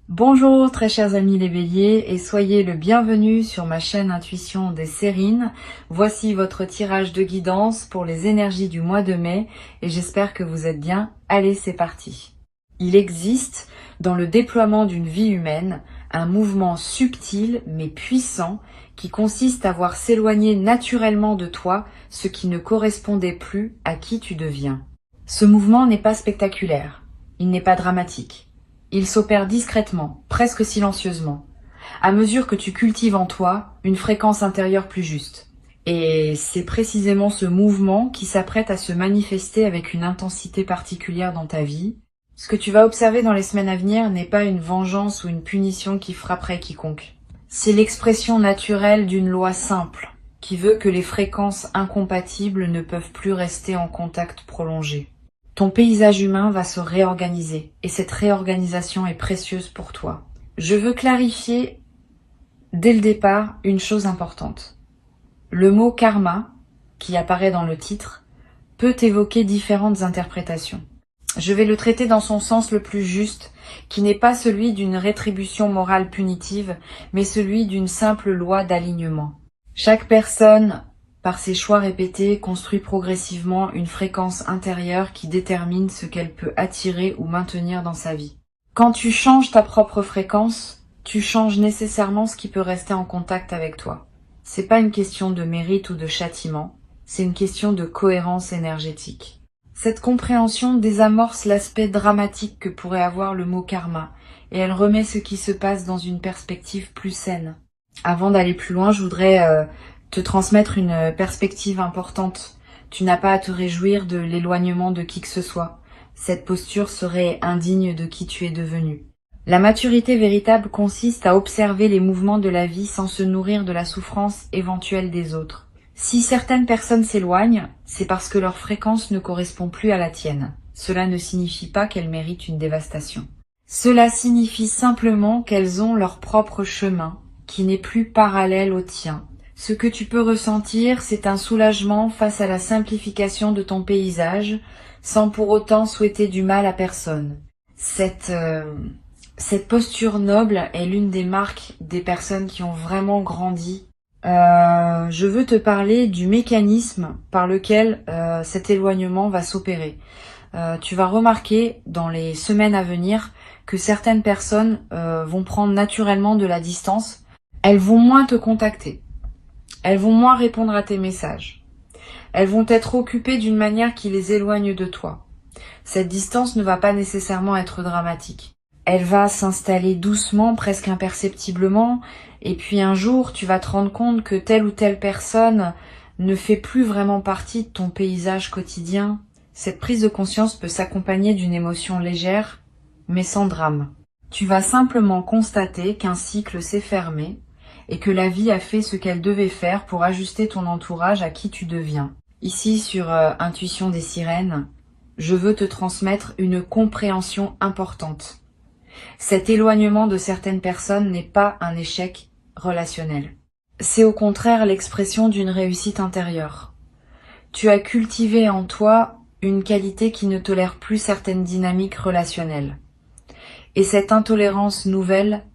Bonjour très chers amis les béliers et soyez le bienvenu sur ma chaîne Intuition des Sérines. Voici votre tirage de guidance pour les énergies du mois de mai et j'espère que vous êtes bien. Allez, c'est parti. Il existe dans le déploiement d'une vie humaine un mouvement subtil mais puissant qui consiste à voir s'éloigner naturellement de toi ce qui ne correspondait plus à qui tu deviens. Ce mouvement n'est pas spectaculaire, il n'est pas dramatique. Il s'opère discrètement, presque silencieusement, à mesure que tu cultives en toi une fréquence intérieure plus juste. Et c'est précisément ce mouvement qui s'apprête à se manifester avec une intensité particulière dans ta vie. Ce que tu vas observer dans les semaines à venir n'est pas une vengeance ou une punition qui frapperait quiconque. C'est l'expression naturelle d'une loi simple, qui veut que les fréquences incompatibles ne peuvent plus rester en contact prolongé. Ton paysage humain va se réorganiser et cette réorganisation est précieuse pour toi. Je veux clarifier dès le départ une chose importante. Le mot karma, qui apparaît dans le titre, peut évoquer différentes interprétations. Je vais le traiter dans son sens le plus juste, qui n'est pas celui d'une rétribution morale punitive, mais celui d'une simple loi d'alignement. Chaque personne, par ses choix répétés, construit progressivement une fréquence intérieure qui détermine ce qu'elle peut attirer ou maintenir dans sa vie. Quand tu changes ta propre fréquence, tu changes nécessairement ce qui peut rester en contact avec toi. C'est pas une question de mérite ou de châtiment, c'est une question de cohérence énergétique. Cette compréhension désamorce l'aspect dramatique que pourrait avoir le mot karma, et elle remet ce qui se passe dans une perspective plus saine. Avant d'aller plus loin, je voudrais te transmettre une perspective importante. Tu n'as pas à te réjouir de l'éloignement de qui que ce soit. Cette posture serait indigne de qui tu es devenu. La maturité véritable consiste à observer les mouvements de la vie sans se nourrir de la souffrance éventuelle des autres. Si certaines personnes s'éloignent, c'est parce que leur fréquence ne correspond plus à la tienne. Cela ne signifie pas qu'elles méritent une dévastation. Cela signifie simplement qu'elles ont leur propre chemin, qui n'est plus parallèle au tien. Ce que tu peux ressentir, c'est un soulagement face à la simplification de ton paysage, sans pour autant souhaiter du mal à personne. Cette posture noble est l'une des marques des personnes qui ont vraiment grandi. Je veux te parler du mécanisme par lequel cet éloignement va s'opérer. Tu vas remarquer dans les semaines à venir que certaines personnes vont prendre naturellement de la distance. Elles vont moins te contacter. Elles vont moins répondre à tes messages. Elles vont être occupées d'une manière qui les éloigne de toi. Cette distance ne va pas nécessairement être dramatique. Elle va s'installer doucement, presque imperceptiblement, et puis un jour, tu vas te rendre compte que telle ou telle personne ne fait plus vraiment partie de ton paysage quotidien. Cette prise de conscience peut s'accompagner d'une émotion légère, mais sans drame. Tu vas simplement constater qu'un cycle s'est fermé, et que la vie a fait ce qu'elle devait faire pour ajuster ton entourage à qui tu deviens. Ici, sur Intuition des Sirènes, je veux te transmettre une compréhension importante. Cet éloignement de certaines personnes n'est pas un échec relationnel. C'est au contraire l'expression d'une réussite intérieure. Tu as cultivé en toi une qualité qui ne tolère plus certaines dynamiques relationnelles. Et cette intolérance nouvelle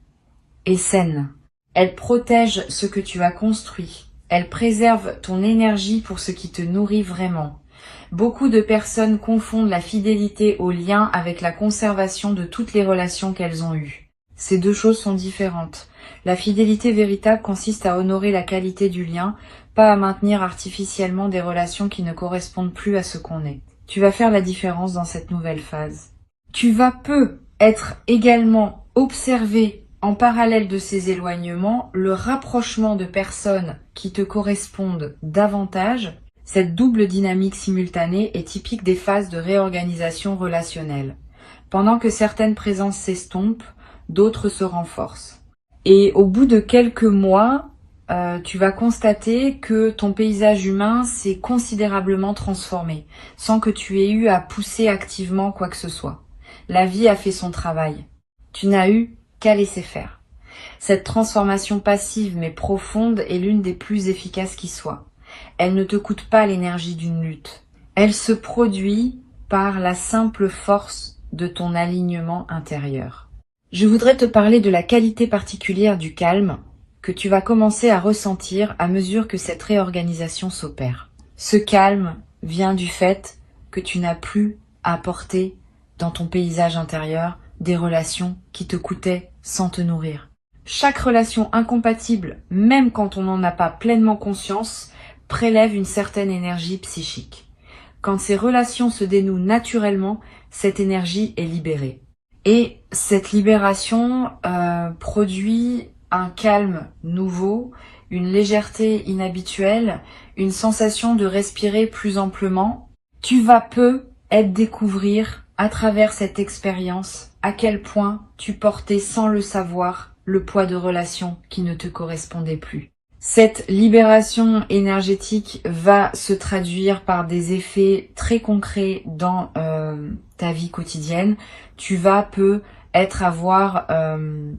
est saine. Elle protège ce que tu as construit. Elle préserve ton énergie pour ce qui te nourrit vraiment. Beaucoup de personnes confondent la fidélité au lien avec la conservation de toutes les relations qu'elles ont eues. Ces deux choses sont différentes. La fidélité véritable consiste à honorer la qualité du lien, pas à maintenir artificiellement des relations qui ne correspondent plus à ce qu'on est. Tu vas faire la différence dans cette nouvelle phase. Tu vas être également observé en parallèle de ces éloignements, le rapprochement de personnes qui te correspondent davantage. Cette double dynamique simultanée est typique des phases de réorganisation relationnelle. Pendant que certaines présences s'estompent, d'autres se renforcent. Et au bout de quelques mois, tu vas constater que ton paysage humain s'est considérablement transformé, sans que tu aies eu à pousser activement quoi que ce soit. La vie a fait son travail. Tu n'as eu qu'à laisser faire. Cette transformation passive mais profonde est l'une des plus efficaces qui soit. Elle ne te coûte pas l'énergie d'une lutte. Elle se produit par la simple force de ton alignement intérieur. Je voudrais te parler de la qualité particulière du calme que tu vas commencer à ressentir à mesure que cette réorganisation s'opère. Ce calme vient du fait que tu n'as plus à porter dans ton paysage intérieur des relations qui te coûtaient sans te nourrir. Chaque relation incompatible, même quand on n'en a pas pleinement conscience, prélève une certaine énergie psychique. Quand ces relations se dénouent naturellement, cette énergie est libérée. Et cette libération produit un calme nouveau, une légèreté inhabituelle, une sensation de respirer plus amplement. Tu vas peu découvrir à travers cette expérience à quel point tu portais sans le savoir le poids de relations qui ne te correspondaient plus. Cette libération énergétique va se traduire par des effets très concrets dans ta vie quotidienne. Tu vas avoir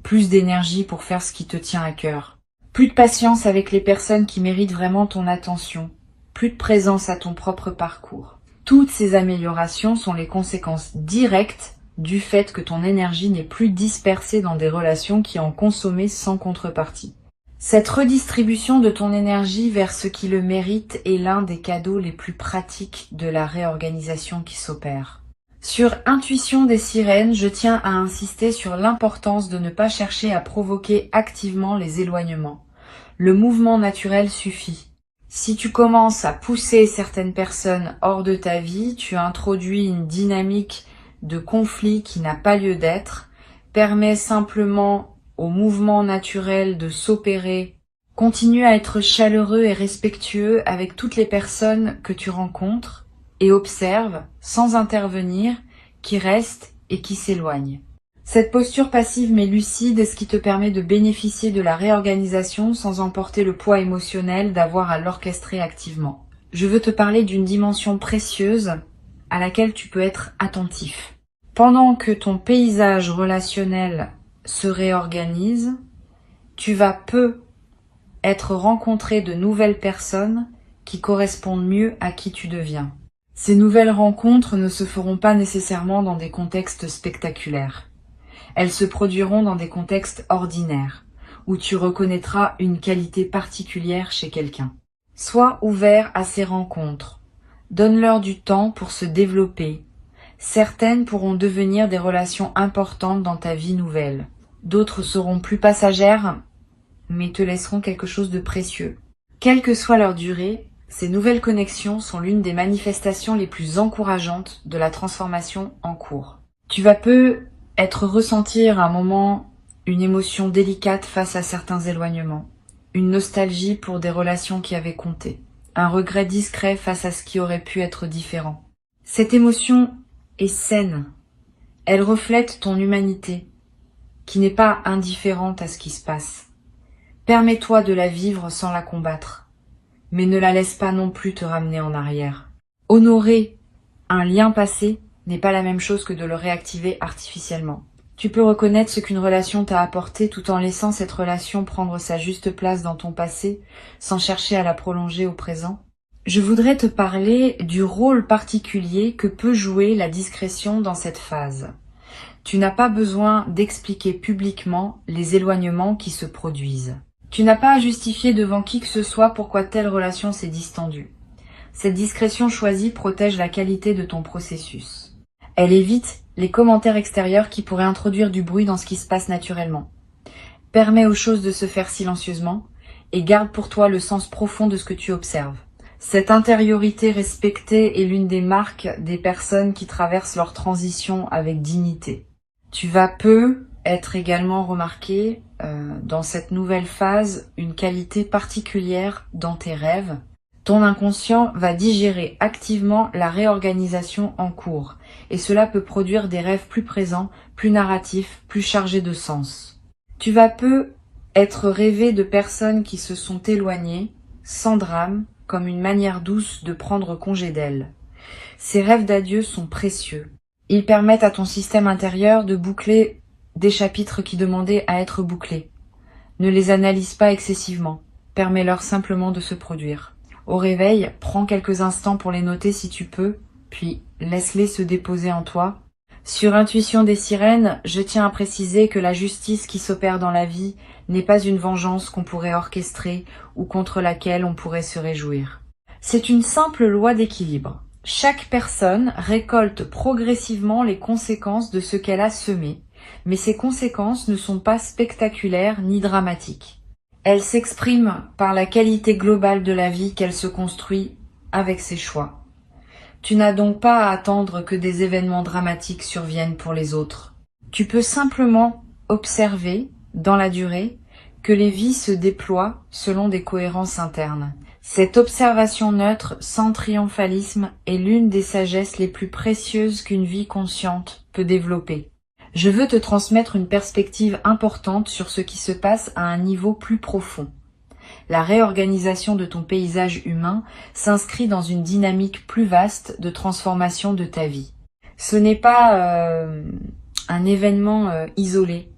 plus d'énergie pour faire ce qui te tient à cœur. Plus de patience avec les personnes qui méritent vraiment ton attention. Plus de présence à ton propre parcours. Toutes ces améliorations sont les conséquences directes du fait que ton énergie n'est plus dispersée dans des relations qui en consommaient sans contrepartie. Cette redistribution de ton énergie vers ce qui le mérite est l'un des cadeaux les plus pratiques de la réorganisation qui s'opère. Sur Intuition des sirènes, je tiens à insister sur l'importance de ne pas chercher à provoquer activement les éloignements. Le mouvement naturel suffit. Si tu commences à pousser certaines personnes hors de ta vie, tu introduis une dynamique de conflit qui n'a pas lieu d'être, permet simplement au mouvement naturel de s'opérer. Continue à être chaleureux et respectueux avec toutes les personnes que tu rencontres et observe, sans intervenir, qui restent et qui s'éloignent. Cette posture passive mais lucide est ce qui te permet de bénéficier de la réorganisation sans emporter le poids émotionnel d'avoir à l'orchestrer activement. Je veux te parler d'une dimension précieuse à laquelle tu peux être attentif. Pendant que ton paysage relationnel se réorganise, tu vas être rencontré de nouvelles personnes qui correspondent mieux à qui tu deviens. Ces nouvelles rencontres ne se feront pas nécessairement dans des contextes spectaculaires. Elles se produiront dans des contextes ordinaires, où tu reconnaîtras une qualité particulière chez quelqu'un. Sois ouvert à ces rencontres. Donne-leur du temps pour se développer. Certaines pourront devenir des relations importantes dans ta vie nouvelle. D'autres seront plus passagères, mais te laisseront quelque chose de précieux. Quelle que soit leur durée, ces nouvelles connexions sont l'une des manifestations les plus encourageantes de la transformation en cours. Tu vas ressentir à un moment une émotion délicate face à certains éloignements, une nostalgie pour des relations qui avaient compté, un regret discret face à ce qui aurait pu être différent. Cette émotion est saine. Elle reflète ton humanité, qui n'est pas indifférente à ce qui se passe. Permets-toi de la vivre sans la combattre, mais ne la laisse pas non plus te ramener en arrière. Honorer un lien passé n'est pas la même chose que de le réactiver artificiellement. Tu peux reconnaître ce qu'une relation t'a apporté tout en laissant cette relation prendre sa juste place dans ton passé, sans chercher à la prolonger au présent. Je voudrais te parler du rôle particulier que peut jouer la discrétion dans cette phase. Tu n'as pas besoin d'expliquer publiquement les éloignements qui se produisent. Tu n'as pas à justifier devant qui que ce soit pourquoi telle relation s'est distendue. Cette discrétion choisie protège la qualité de ton processus. Elle évite les commentaires extérieurs qui pourraient introduire du bruit dans ce qui se passe naturellement. Permet aux choses de se faire silencieusement et garde pour toi le sens profond de ce que tu observes. Cette intériorité respectée est l'une des marques des personnes qui traversent leur transition avec dignité. Tu vas être également remarqué dans cette nouvelle phase une qualité particulière dans tes rêves. Ton inconscient va digérer activement la réorganisation en cours et cela peut produire des rêves plus présents, plus narratifs, plus chargés de sens. Tu vas être rêvé de personnes qui se sont éloignées, sans drame, comme une manière douce de prendre congé d'elles. Ces rêves d'adieu sont précieux. Ils permettent à ton système intérieur de boucler des chapitres qui demandaient à être bouclés. Ne les analyse pas excessivement, permets-leur simplement de se produire. Au réveil, prends quelques instants pour les noter si tu peux, puis laisse-les se déposer en toi. Sur Intuition des sirènes, je tiens à préciser que la justice qui s'opère dans la vie n'est pas une vengeance qu'on pourrait orchestrer ou contre laquelle on pourrait se réjouir. C'est une simple loi d'équilibre. Chaque personne récolte progressivement les conséquences de ce qu'elle a semé, mais ces conséquences ne sont pas spectaculaires ni dramatiques. Elles s'expriment par la qualité globale de la vie qu'elle se construit avec ses choix. Tu n'as donc pas à attendre que des événements dramatiques surviennent pour les autres. Tu peux simplement observer, dans la durée, que les vies se déploient selon des cohérences internes. Cette observation neutre, sans triomphalisme, est l'une des sagesses les plus précieuses qu'une vie consciente peut développer. Je veux te transmettre une perspective importante sur ce qui se passe à un niveau plus profond. La réorganisation de ton paysage humain s'inscrit dans une dynamique plus vaste de transformation de ta vie. Ce n'est pas un événement isolé.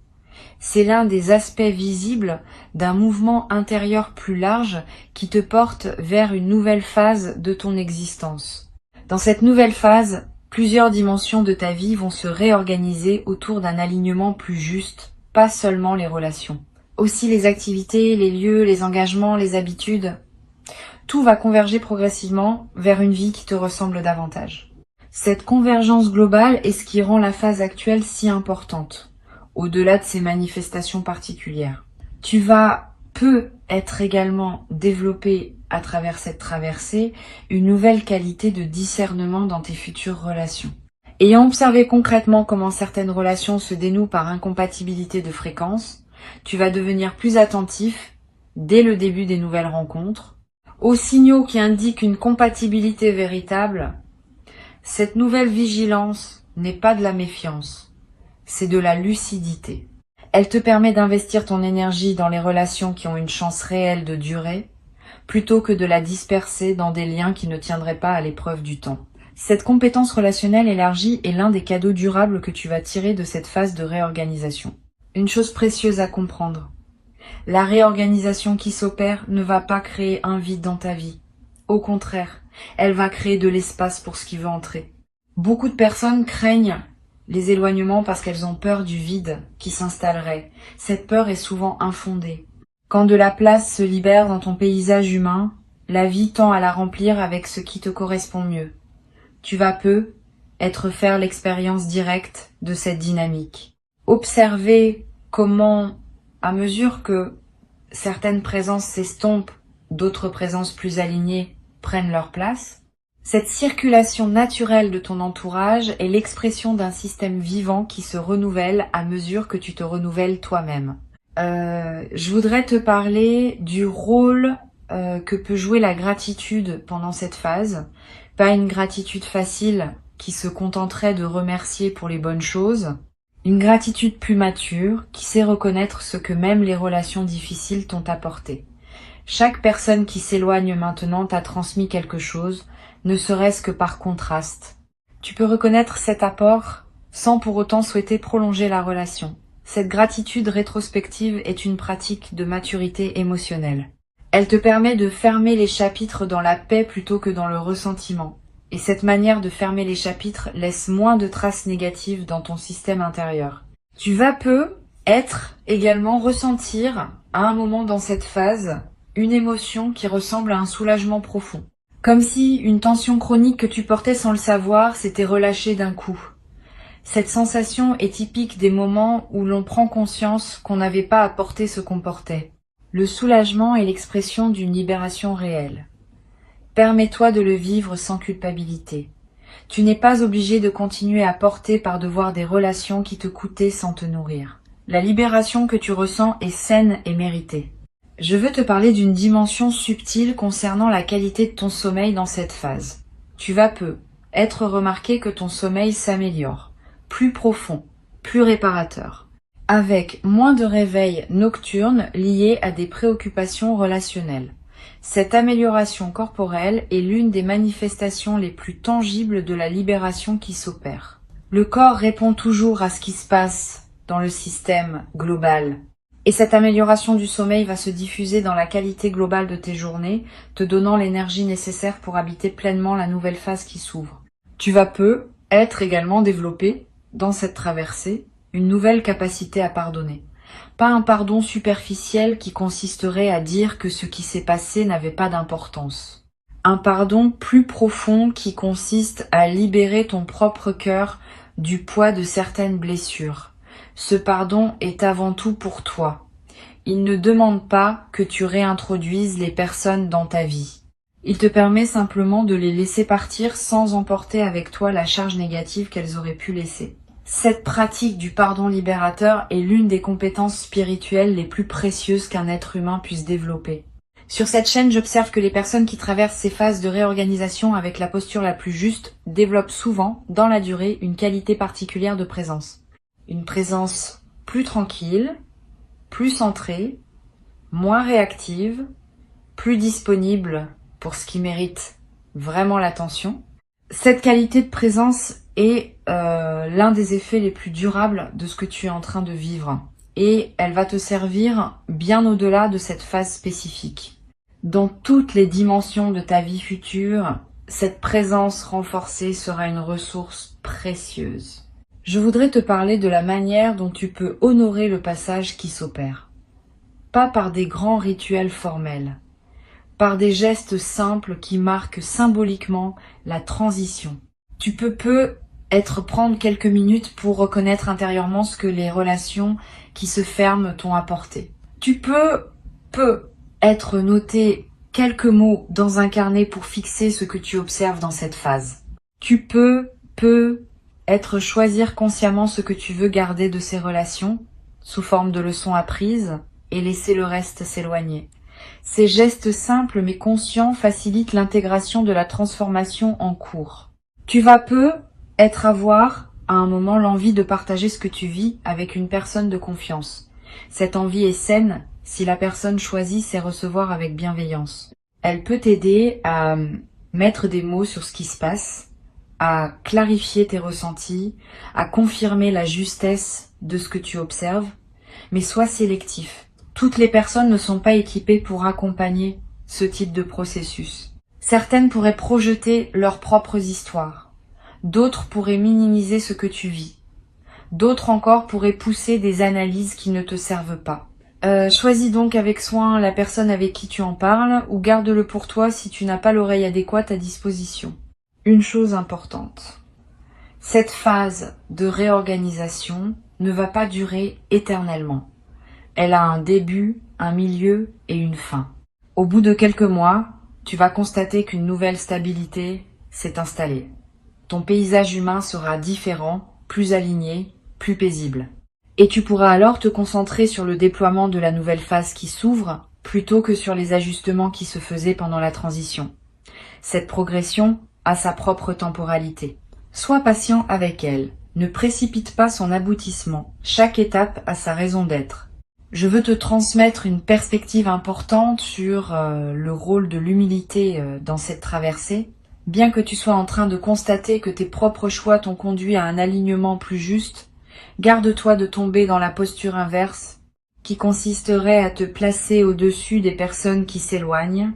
C'est l'un des aspects visibles d'un mouvement intérieur plus large qui te porte vers une nouvelle phase de ton existence. Dans cette nouvelle phase, plusieurs dimensions de ta vie vont se réorganiser autour d'un alignement plus juste, pas seulement les relations. Aussi les activités, les lieux, les engagements, les habitudes. Tout va converger progressivement vers une vie qui te ressemble davantage. Cette convergence globale est ce qui rend la phase actuelle si importante, au-delà de ces manifestations particulières. Tu vas être également développé à travers cette traversée une nouvelle qualité de discernement dans tes futures relations. Ayant observé concrètement comment certaines relations se dénouent par incompatibilité de fréquence, tu vas devenir plus attentif, dès le début des nouvelles rencontres, aux signaux qui indiquent une compatibilité véritable. Cette nouvelle vigilance n'est pas de la méfiance, c'est de la lucidité. Elle te permet d'investir ton énergie dans les relations qui ont une chance réelle de durer, plutôt que de la disperser dans des liens qui ne tiendraient pas à l'épreuve du temps. Cette compétence relationnelle élargie est l'un des cadeaux durables que tu vas tirer de cette phase de réorganisation. Une chose précieuse à comprendre. La réorganisation qui s'opère ne va pas créer un vide dans ta vie. Au contraire, elle va créer de l'espace pour ce qui veut entrer. Beaucoup de personnes craignent les éloignements parce qu'elles ont peur du vide qui s'installerait. Cette peur est souvent infondée. Quand de la place se libère dans ton paysage humain, la vie tend à la remplir avec ce qui te correspond mieux. Tu vas faire l'expérience directe de cette dynamique. Observer comment, à mesure que certaines présences s'estompent, d'autres présences plus alignées prennent leur place. Cette circulation naturelle de ton entourage est l'expression d'un système vivant qui se renouvelle à mesure que tu te renouvelles toi-même. Je voudrais te parler du rôle que peut jouer la gratitude pendant cette phase. Pas une gratitude facile qui se contenterait de remercier pour les bonnes choses. Une gratitude plus mature qui sait reconnaître ce que même les relations difficiles t'ont apporté. Chaque personne qui s'éloigne maintenant t'a transmis quelque chose, ne serait-ce que par contraste. Tu peux reconnaître cet apport sans pour autant souhaiter prolonger la relation. Cette gratitude rétrospective est une pratique de maturité émotionnelle. Elle te permet de fermer les chapitres dans la paix plutôt que dans le ressentiment. Et cette manière de fermer les chapitres laisse moins de traces négatives dans ton système intérieur. Tu vas également ressentir, à un moment dans cette phase, une émotion qui ressemble à un soulagement profond. Comme si une tension chronique que tu portais sans le savoir s'était relâchée d'un coup. Cette sensation est typique des moments où l'on prend conscience qu'on n'avait pas à porter ce qu'on portait. Le soulagement est l'expression d'une libération réelle. Permets-toi de le vivre sans culpabilité. Tu n'es pas obligé de continuer à porter par devoir des relations qui te coûtaient sans te nourrir. La libération que tu ressens est saine et méritée. Je veux te parler d'une dimension subtile concernant la qualité de ton sommeil dans cette phase. Tu vas être remarqué que ton sommeil s'améliore, plus profond, plus réparateur, avec moins de réveils nocturnes liés à des préoccupations relationnelles. Cette amélioration corporelle est l'une des manifestations les plus tangibles de la libération qui s'opère. Le corps répond toujours à ce qui se passe dans le système global. Et cette amélioration du sommeil va se diffuser dans la qualité globale de tes journées, te donnant l'énergie nécessaire pour habiter pleinement la nouvelle phase qui s'ouvre. Tu vas être également développer dans cette traversée, une nouvelle capacité à pardonner. Pas un pardon superficiel qui consisterait à dire que ce qui s'est passé n'avait pas d'importance. Un pardon plus profond qui consiste à libérer ton propre cœur du poids de certaines blessures. Ce pardon est avant tout pour toi. Il ne demande pas que tu réintroduises les personnes dans ta vie. Il te permet simplement de les laisser partir sans emporter avec toi la charge négative qu'elles auraient pu laisser. Cette pratique du pardon libérateur est l'une des compétences spirituelles les plus précieuses qu'un être humain puisse développer. Sur cette chaîne, j'observe que les personnes qui traversent ces phases de réorganisation avec la posture la plus juste développent souvent, dans la durée, une qualité particulière de présence. Une présence plus tranquille, plus centrée, moins réactive, plus disponible pour ce qui mérite vraiment l'attention. Cette qualité de présence est l'un des effets les plus durables de ce que tu es en train de vivre. Et elle va te servir bien au-delà de cette phase spécifique. Dans toutes les dimensions de ta vie future, cette présence renforcée sera une ressource précieuse. Je voudrais te parler de la manière dont tu peux honorer le passage qui s'opère. Pas par des grands rituels formels, par des gestes simples qui marquent symboliquement la transition. Tu peux prendre quelques minutes pour reconnaître intérieurement ce que les relations qui se ferment t'ont apporté. Tu peux être noté quelques mots dans un carnet pour fixer ce que tu observes dans cette phase. Tu peux choisir consciemment ce que tu veux garder de ces relations sous forme de leçons apprises et laisser le reste s'éloigner. Ces gestes simples mais conscients facilitent l'intégration de la transformation en cours. Tu vas avoir à un moment l'envie de partager ce que tu vis avec une personne de confiance. Cette envie est saine si la personne choisit sait recevoir avec bienveillance. Elle peut t'aider à mettre des mots sur ce qui se passe, à clarifier tes ressentis, à confirmer la justesse de ce que tu observes, mais sois sélectif. Toutes les personnes ne sont pas équipées pour accompagner ce type de processus. Certaines pourraient projeter leurs propres histoires. D'autres pourraient minimiser ce que tu vis. D'autres encore pourraient pousser des analyses qui ne te servent pas. Choisis donc avec soin la personne avec qui tu en parles ou garde-le pour toi si tu n'as pas l'oreille adéquate à disposition. Une chose importante, cette phase de réorganisation ne va pas durer éternellement. Elle a un début, un milieu et une fin. Au bout de quelques mois, tu vas constater qu'une nouvelle stabilité s'est installée. Ton paysage humain sera différent, plus aligné, plus paisible. Et tu pourras alors te concentrer sur le déploiement de la nouvelle phase qui s'ouvre, plutôt que sur les ajustements qui se faisaient pendant la transition. Cette progression a sa propre temporalité. Sois patient avec elle. Ne précipite pas son aboutissement. Chaque étape a sa raison d'être. Je veux te transmettre une perspective importante sur le rôle de l'humilité dans cette traversée. Bien que tu sois en train de constater que tes propres choix t'ont conduit à un alignement plus juste, garde-toi de tomber dans la posture inverse, qui consisterait à te placer au-dessus des personnes qui s'éloignent.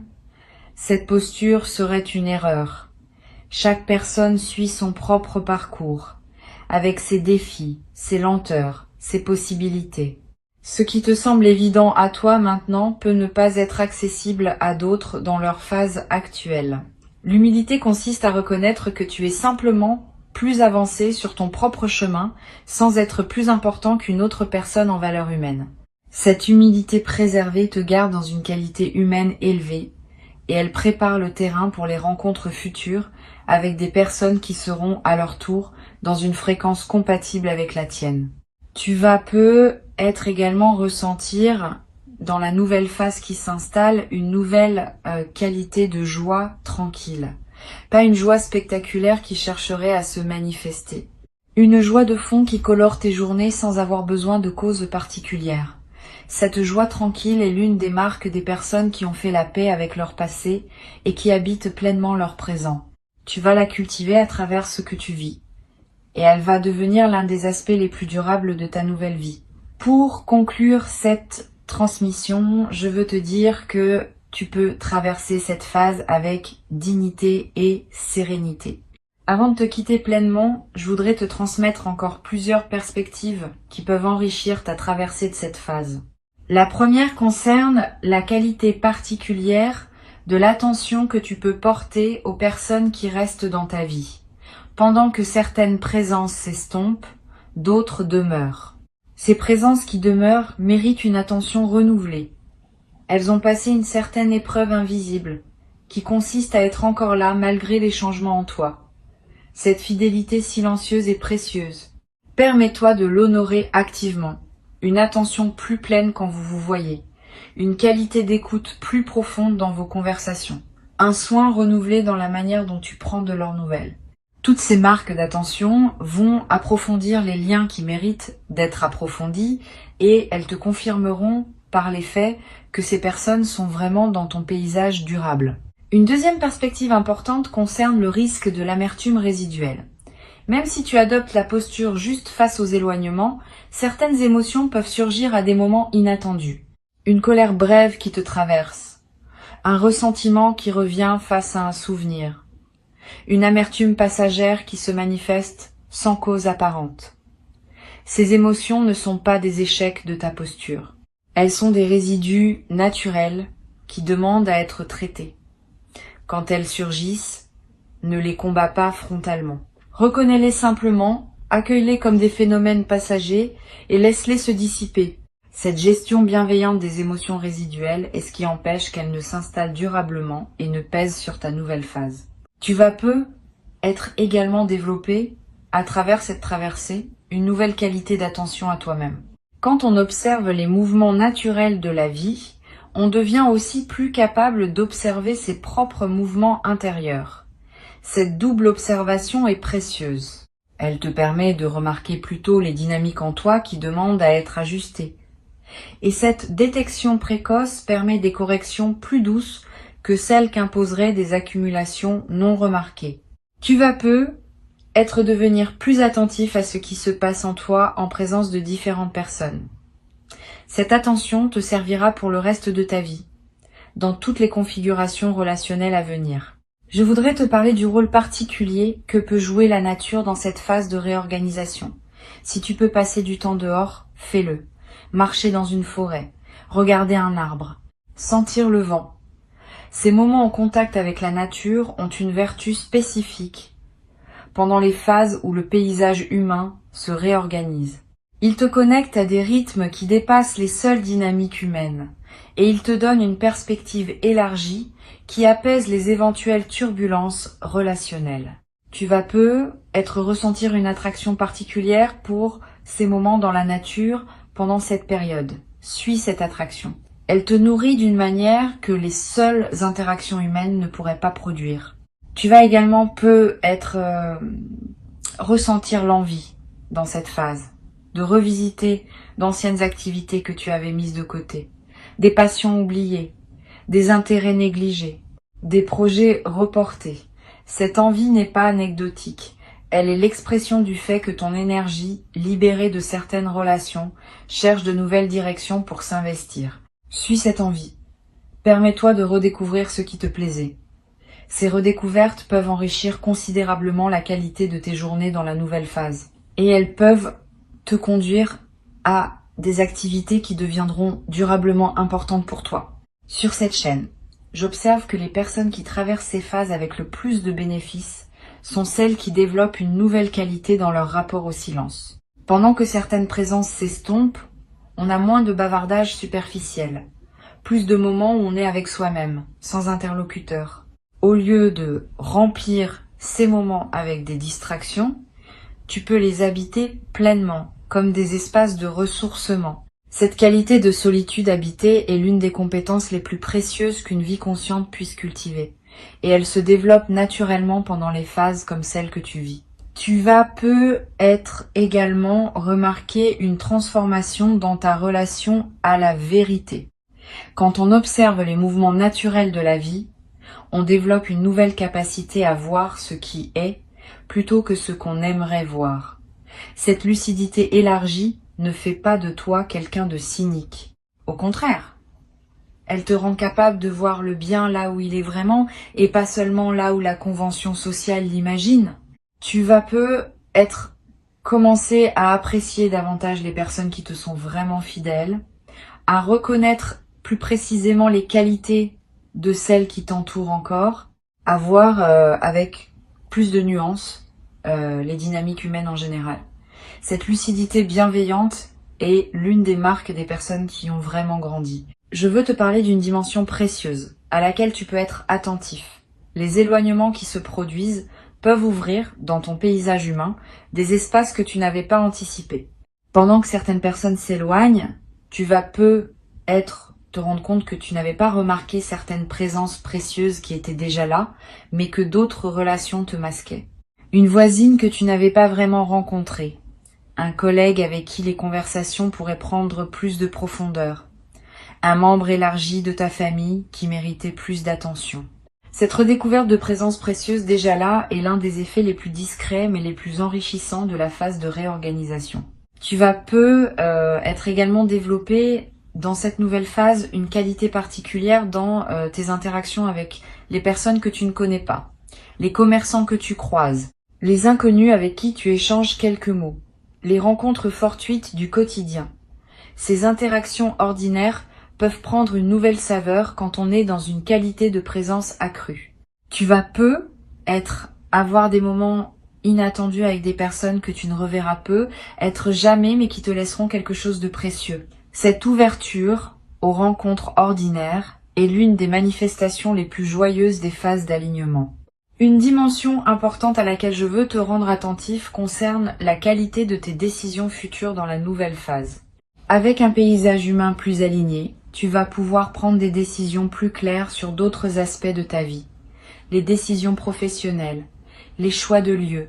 Cette posture serait une erreur. Chaque personne suit son propre parcours, avec ses défis, ses lenteurs, ses possibilités. Ce qui te semble évident à toi maintenant peut ne pas être accessible à d'autres dans leur phase actuelle. L'humilité consiste à reconnaître que tu es simplement plus avancé sur ton propre chemin sans être plus important qu'une autre personne en valeur humaine. Cette humilité préservée te garde dans une qualité humaine élevée et elle prépare le terrain pour les rencontres futures avec des personnes qui seront à leur tour dans une fréquence compatible avec la tienne. Tu vas être également ressentir dans la nouvelle phase qui s'installe une nouvelle qualité de joie tranquille. Pas une joie spectaculaire qui chercherait à se manifester. Une joie de fond qui colore tes journées sans avoir besoin de causes particulières. Cette joie tranquille est l'une des marques des personnes qui ont fait la paix avec leur passé et qui habitent pleinement leur présent. Tu vas la cultiver à travers ce que tu vis. Et elle va devenir l'un des aspects les plus durables de ta nouvelle vie. Pour conclure cette transmission, je veux te dire que tu peux traverser cette phase avec dignité et sérénité. Avant de te quitter pleinement, je voudrais te transmettre encore plusieurs perspectives qui peuvent enrichir ta traversée de cette phase. La première concerne la qualité particulière de l'attention que tu peux porter aux personnes qui restent dans ta vie. Pendant que certaines présences s'estompent, d'autres demeurent. Ces présences qui demeurent méritent une attention renouvelée. Elles ont passé une certaine épreuve invisible, qui consiste à être encore là malgré les changements en toi. Cette fidélité silencieuse est précieuse. Permets-toi de l'honorer activement. Une attention plus pleine quand vous vous voyez. Une qualité d'écoute plus profonde dans vos conversations. Un soin renouvelé dans la manière dont tu prends de leurs nouvelles. Toutes ces marques d'attention vont approfondir les liens qui méritent d'être approfondis et elles te confirmeront par les faits que ces personnes sont vraiment dans ton paysage durable. Une deuxième perspective importante concerne le risque de l'amertume résiduelle. Même si tu adoptes la posture juste face aux éloignements, certaines émotions peuvent surgir à des moments inattendus. Une colère brève qui te traverse, un ressentiment qui revient face à un souvenir, une amertume passagère qui se manifeste sans cause apparente. Ces émotions ne sont pas des échecs de ta posture. Elles sont des résidus naturels qui demandent à être traités. Quand elles surgissent, ne les combats pas frontalement. Reconnais-les simplement, accueille-les comme des phénomènes passagers et laisse-les se dissiper. Cette gestion bienveillante des émotions résiduelles est ce qui empêche qu'elles ne s'installent durablement et ne pèsent sur ta nouvelle phase. Tu vas peu être également développé, à travers cette traversée, une nouvelle qualité d'attention à toi-même. Quand on observe les mouvements naturels de la vie, on devient aussi plus capable d'observer ses propres mouvements intérieurs. Cette double observation est précieuse. Elle te permet de remarquer plutôt les dynamiques en toi qui demandent à être ajustées. Et cette détection précoce permet des corrections plus douces que celles qu'imposeraient des accumulations non remarquées. Tu vas peu devenir plus attentif à ce qui se passe en toi en présence de différentes personnes. Cette attention te servira pour le reste de ta vie, dans toutes les configurations relationnelles à venir. Je voudrais te parler du rôle particulier que peut jouer la nature dans cette phase de réorganisation. Si tu peux passer du temps dehors, fais-le. Marcher dans une forêt, regarder un arbre, sentir le vent. Ces moments en contact avec la nature ont une vertu spécifique pendant les phases où le paysage humain se réorganise. Ils te connectent à des rythmes qui dépassent les seules dynamiques humaines et ils te donnent une perspective élargie qui apaise les éventuelles turbulences relationnelles. Tu vas peu ressentir une attraction particulière pour ces moments dans la nature pendant cette période. Suis cette attraction. Elle te nourrit d'une manière que les seules interactions humaines ne pourraient pas produire. Tu vas également ressentir l'envie dans cette phase, de revisiter d'anciennes activités que tu avais mises de côté, des passions oubliées, des intérêts négligés, des projets reportés. Cette envie n'est pas anecdotique, elle est l'expression du fait que ton énergie, libérée de certaines relations, cherche de nouvelles directions pour s'investir. Suis cette envie. Permets-toi de redécouvrir ce qui te plaisait. Ces redécouvertes peuvent enrichir considérablement la qualité de tes journées dans la nouvelle phase. Et elles peuvent te conduire à des activités qui deviendront durablement importantes pour toi. Sur cette chaîne, j'observe que les personnes qui traversent ces phases avec le plus de bénéfices sont celles qui développent une nouvelle qualité dans leur rapport au silence. Pendant que certaines présences s'estompent, on a moins de bavardage superficiel, plus de moments où on est avec soi-même, sans interlocuteur. Au lieu de remplir ces moments avec des distractions, tu peux les habiter pleinement, comme des espaces de ressourcement. Cette qualité de solitude habitée est l'une des compétences les plus précieuses qu'une vie consciente puisse cultiver, et elle se développe naturellement pendant les phases comme celle que tu vis. Tu vas peu également remarquer une transformation dans ta relation à la vérité. Quand on observe les mouvements naturels de la vie, on développe une nouvelle capacité à voir ce qui est plutôt que ce qu'on aimerait voir. Cette lucidité élargie ne fait pas de toi quelqu'un de cynique. Au contraire, elle te rend capable de voir le bien là où il est vraiment et pas seulement là où la convention sociale l'imagine. Tu vas commencer à apprécier davantage les personnes qui te sont vraiment fidèles, à reconnaître plus précisément les qualités de celles qui t'entourent encore, à voir avec plus de nuances les dynamiques humaines en général. Cette lucidité bienveillante est l'une des marques des personnes qui ont vraiment grandi. Je veux te parler d'une dimension précieuse à laquelle tu peux être attentif. Les éloignements qui se produisent peuvent ouvrir, dans ton paysage humain, des espaces que tu n'avais pas anticipés. Pendant que certaines personnes s'éloignent, tu vas te rendre compte que tu n'avais pas remarqué certaines présences précieuses qui étaient déjà là, mais que d'autres relations te masquaient. Une voisine que tu n'avais pas vraiment rencontrée, un collègue avec qui les conversations pourraient prendre plus de profondeur, un membre élargi de ta famille qui méritait plus d'attention. Cette redécouverte de présence précieuse déjà là est l'un des effets les plus discrets mais les plus enrichissants de la phase de réorganisation. Tu vas être également développé dans cette nouvelle phase une qualité particulière dans tes interactions avec les personnes que tu ne connais pas, les commerçants que tu croises, les inconnus avec qui tu échanges quelques mots, les rencontres fortuites du quotidien. Ces interactions ordinaires peuvent prendre une nouvelle saveur quand on est dans une qualité de présence accrue. Tu vas avoir des moments inattendus avec des personnes que tu ne reverras peu, être jamais mais qui te laisseront quelque chose de précieux. Cette ouverture aux rencontres ordinaires est l'une des manifestations les plus joyeuses des phases d'alignement. Une dimension importante à laquelle je veux te rendre attentif concerne la qualité de tes décisions futures dans la nouvelle phase. Avec un paysage humain plus aligné, tu vas pouvoir prendre des décisions plus claires sur d'autres aspects de ta vie. Les décisions professionnelles, les choix de lieu,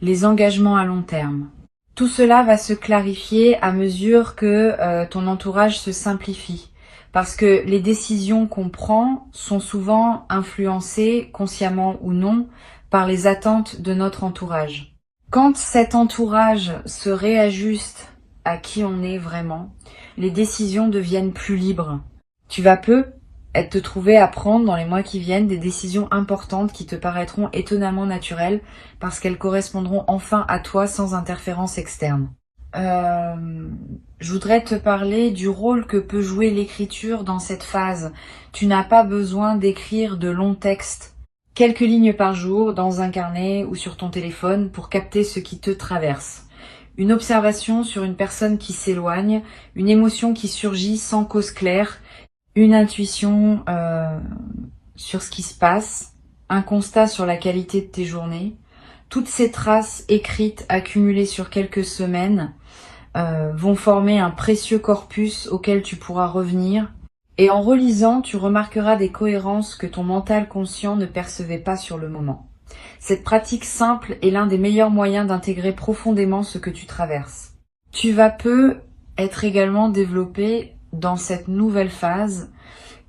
les engagements à long terme. Tout cela va se clarifier à mesure que ton entourage se simplifie. Parce que les décisions qu'on prend sont souvent influencées, consciemment ou non, par les attentes de notre entourage. Quand cet entourage se réajuste à qui on est vraiment, les décisions deviennent plus libres. Tu vas te trouver à prendre dans les mois qui viennent des décisions importantes qui te paraîtront étonnamment naturelles parce qu'elles correspondront enfin à toi sans interférence externe. Je voudrais te parler du rôle que peut jouer l'écriture dans cette phase. Tu n'as pas besoin d'écrire de longs textes, quelques lignes par jour dans un carnet ou sur ton téléphone pour capter ce qui te traverse. Une observation sur une personne qui s'éloigne, une émotion qui surgit sans cause claire, une intuition sur ce qui se passe, un constat sur la qualité de tes journées. Toutes ces traces écrites accumulées sur quelques semaines vont former un précieux corpus auquel tu pourras revenir. Et en relisant, tu remarqueras des cohérences que ton mental conscient ne percevait pas sur le moment. Cette pratique simple est l'un des meilleurs moyens d'intégrer profondément ce que tu traverses. Tu vas être également développé dans cette nouvelle phase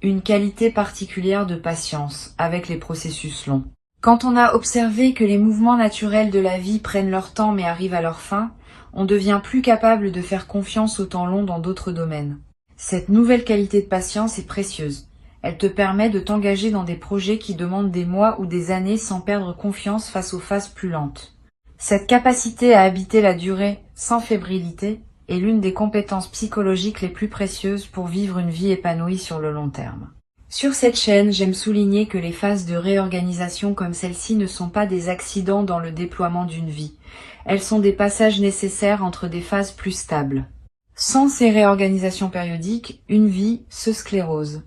une qualité particulière de patience avec les processus longs. Quand on a observé que les mouvements naturels de la vie prennent leur temps mais arrivent à leur fin, on devient plus capable de faire confiance au temps long dans d'autres domaines. Cette nouvelle qualité de patience est précieuse. Elle te permet de t'engager dans des projets qui demandent des mois ou des années sans perdre confiance face aux phases plus lentes. Cette capacité à habiter la durée sans fébrilité est l'une des compétences psychologiques les plus précieuses pour vivre une vie épanouie sur le long terme. Sur cette chaîne, j'aime souligner que les phases de réorganisation comme celle-ci ne sont pas des accidents dans le déploiement d'une vie. Elles sont des passages nécessaires entre des phases plus stables. Sans ces réorganisations périodiques, une vie se sclérose.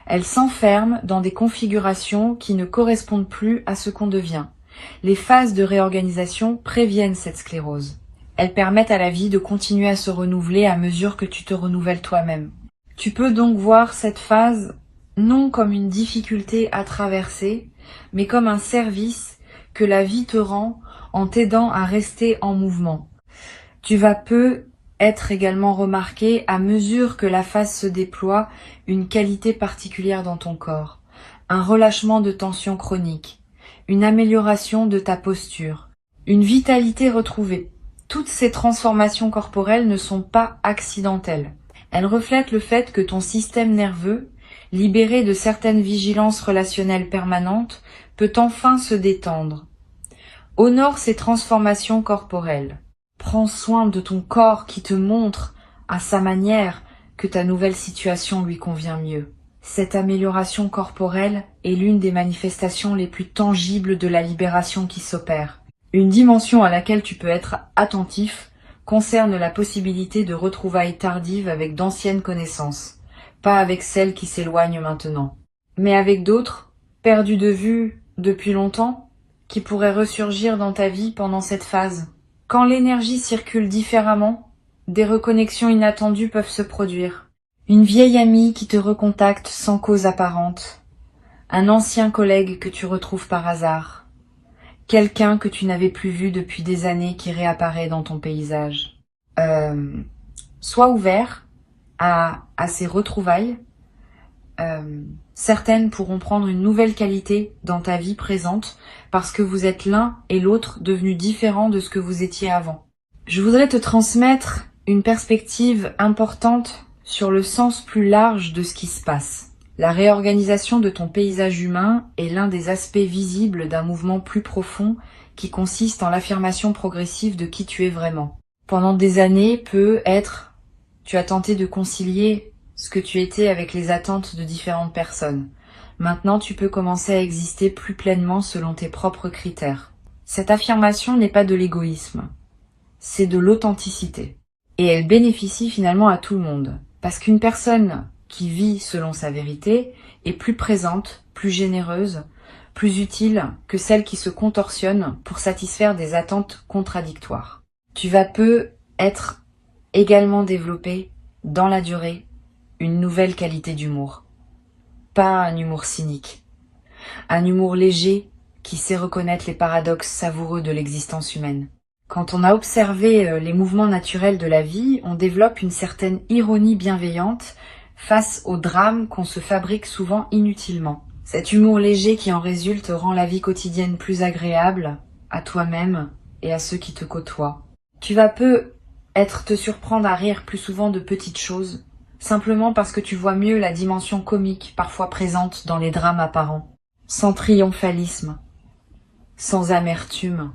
Elle s'enferme dans des configurations qui ne correspondent plus à ce qu'on devient. Les phases de réorganisation préviennent cette sclérose. Elles permettent à la vie de continuer à se renouveler à mesure que tu te renouvelles toi-même. Tu peux donc voir cette phase non comme une difficulté à traverser, mais comme un service que la vie te rend en t'aidant à rester en mouvement. Tu vas être également remarqué à mesure que la phase se déploie une qualité particulière dans ton corps, un relâchement de tension chronique, une amélioration de ta posture, une vitalité retrouvée. Toutes ces transformations corporelles ne sont pas accidentelles. Elles reflètent le fait que ton système nerveux, libéré de certaines vigilances relationnelles permanentes, peut enfin se détendre. Honore ces transformations corporelles. Prends soin de ton corps qui te montre, à sa manière, que ta nouvelle situation lui convient mieux. Cette amélioration corporelle est l'une des manifestations les plus tangibles de la libération qui s'opère. Une dimension à laquelle tu peux être attentif concerne la possibilité de retrouvailles tardives avec d'anciennes connaissances, pas avec celles qui s'éloignent maintenant, mais avec d'autres, perdues de vue depuis longtemps, qui pourraient ressurgir dans ta vie pendant cette phase. Quand l'énergie circule différemment, des reconnexions inattendues peuvent se produire. Une vieille amie qui te recontacte sans cause apparente, un ancien collègue que tu retrouves par hasard, quelqu'un que tu n'avais plus vu depuis des années qui réapparaît dans ton paysage. Sois ouvert à ces retrouvailles. Certaines pourront prendre une nouvelle qualité dans ta vie présente parce que vous êtes l'un et l'autre devenus différents de ce que vous étiez avant. Je voudrais te transmettre une perspective importante sur le sens plus large de ce qui se passe. La réorganisation de ton paysage humain est l'un des aspects visibles d'un mouvement plus profond qui consiste en l'affirmation progressive de qui tu es vraiment. Pendant des années, tu as tenté de concilier ce que tu étais avec les attentes de différentes personnes. Maintenant, tu peux commencer à exister plus pleinement selon tes propres critères. Cette affirmation n'est pas de l'égoïsme, c'est de l'authenticité. Et elle bénéficie finalement à tout le monde. Parce qu'une personne qui vit selon sa vérité est plus présente, plus généreuse, plus utile que celle qui se contorsionne pour satisfaire des attentes contradictoires. Tu vas être également développé dans la durée une nouvelle qualité d'humour. Pas un humour cynique. Un humour léger qui sait reconnaître les paradoxes savoureux de l'existence humaine. Quand on a observé les mouvements naturels de la vie, on développe une certaine ironie bienveillante face aux drames qu'on se fabrique souvent inutilement. Cet humour léger qui en résulte rend la vie quotidienne plus agréable à toi-même et à ceux qui te côtoient. Tu vas te surprendre à rire plus souvent de petites choses, simplement parce que tu vois mieux la dimension comique parfois présente dans les drames apparents. Sans triomphalisme, sans amertume,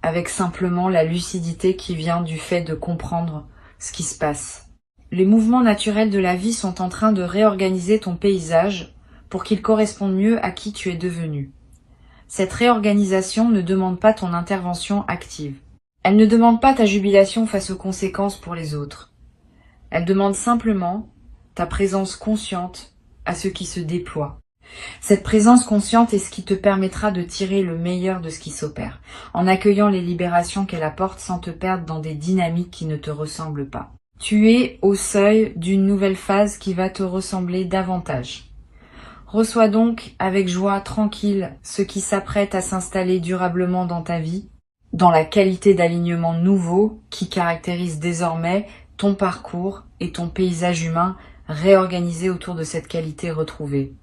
avec simplement la lucidité qui vient du fait de comprendre ce qui se passe. Les mouvements naturels de la vie sont en train de réorganiser ton paysage pour qu'il corresponde mieux à qui tu es devenu. Cette réorganisation ne demande pas ton intervention active. Elle ne demande pas ta jubilation face aux conséquences pour les autres. Elle demande simplement ta présence consciente à ce qui se déploie. Cette présence consciente est ce qui te permettra de tirer le meilleur de ce qui s'opère, en accueillant les libérations qu'elle apporte sans te perdre dans des dynamiques qui ne te ressemblent pas. Tu es au seuil d'une nouvelle phase qui va te ressembler davantage. Reçois donc avec joie tranquille ce qui s'apprête à s'installer durablement dans ta vie, dans la qualité d'alignement nouveau qui caractérise désormais ton parcours et ton paysage humain réorganisé autour de cette qualité retrouvée.